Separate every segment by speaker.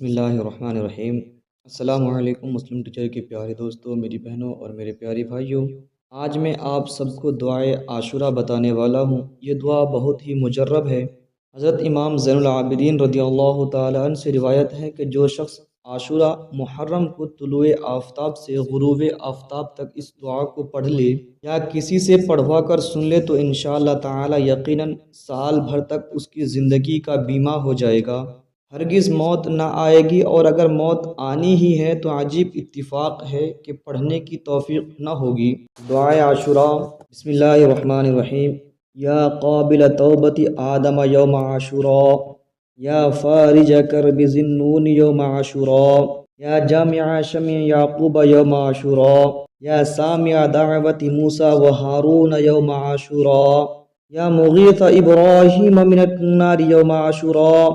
Speaker 1: بسم اللہ الرحمن الرحیم۔ السلام علیکم مسلم ٹیچر کے پیارے دوستوں، میری بہنوں اور میرے پیارے بھائیوں، آج میں آپ سب کو دعائے عاشورہ بتانے والا ہوں۔ یہ دعا بہت ہی مجرب ہے۔ حضرت امام زین العابدین رضی اللہ تعالیٰ عنہ سے روایت ہے کہ جو شخص عاشورہ محرم کو طلوع آفتاب سے غروب آفتاب تک اس دعا کو پڑھ لے یا کسی سے پڑھوا کر سن لے تو انشاءاللہ تعالی یقیناً سال بھر تک اس کی زندگی کا بیمہ ہو جائے گا، ہرگز موت نہ آئے گی، اور اگر موت آنی ہی ہے تو عجیب اتفاق ہے کہ پڑھنے کی توفیق نہ ہوگی۔ دعائے عاشورہ۔ بسم اللہ الرحمن الرحیم۔ یا قابل توبت آدم یوم عاشوراء، یا فارج کرب ذنون یوم عاشوراء، یا جامع شمع یعقوب یوم عاشوراء، یا سامع دعوت موسیٰ و ہارون یوم عاشوراء، یا مغیث ابراہیم من النار یوم عاشوراء،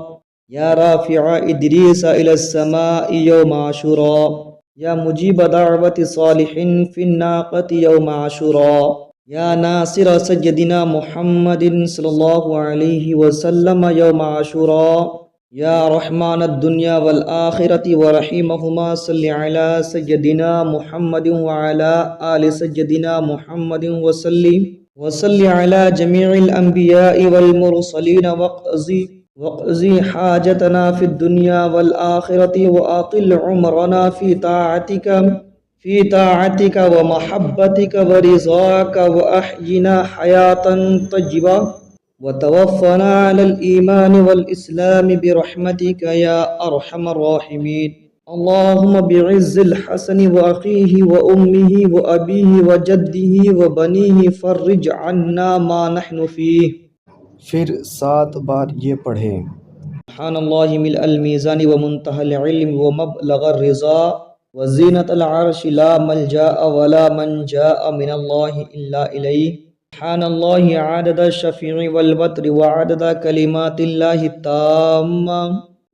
Speaker 1: یا رافع ادریس الی السماء یوم عاشوراء، یا مجیب دعوت صالح فی الناقۃ یوم عاشوراء، یا ناصر سیدنا محمد صلی اللہ علیہ وسلم یوم عاشوراء، یا رحمان الدنیا والآخرۃ ورحیمہما صلی علی سیدنا محمد وعلی آل سیدنا محمد وسلم وصلی علی جمیع الانبیاء والمرسلین واقضی حاجتنا فی الدنیا والآخرۃ وآطل عمرنا فی طاعتک ومحبتک ورضاک واحینا حیاتا طیبہ وتوفنا علی الایمان والاسلام برحمتک یا ارحم الراحمین۔ اللہم بعز الحسن واخیہ وامہ وابیہ وجدہ وبنیہ فرج عنا ما نحن فیہ۔
Speaker 2: پھر 7 بار یہ پڑھیں۔
Speaker 1: سبحان اللہ ملء المیزان ومنتہى العلم ومبلغ الرضا وزینۃ العرش، لا ملجا ولا منجا من اللہ الا الیہ۔ سبحان اللہ عدد الشفیع والوتر وعدد کلمات اللہ التامہ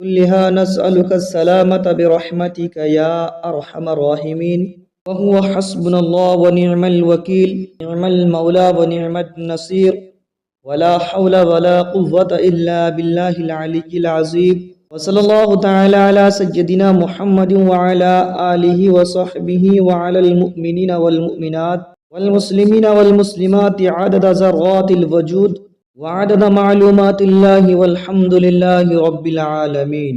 Speaker 1: كلها نسألك السلامة برحمتك يا أرحم الراحمين، وهو حسبنا الله ونعم الوكيل، نعم المولى ونعم النصير، ولا حول ولا قوة إلا بالله العلي العظيم۔ وصلى الله تعالى على سيدنا محمد وعلى آله وصحبه وعلى المؤمنين والمؤمنات والمسلمين والمسلمات عدد ذرات الوجود وعدد معلومات الله، والحمد لله رب العالمين۔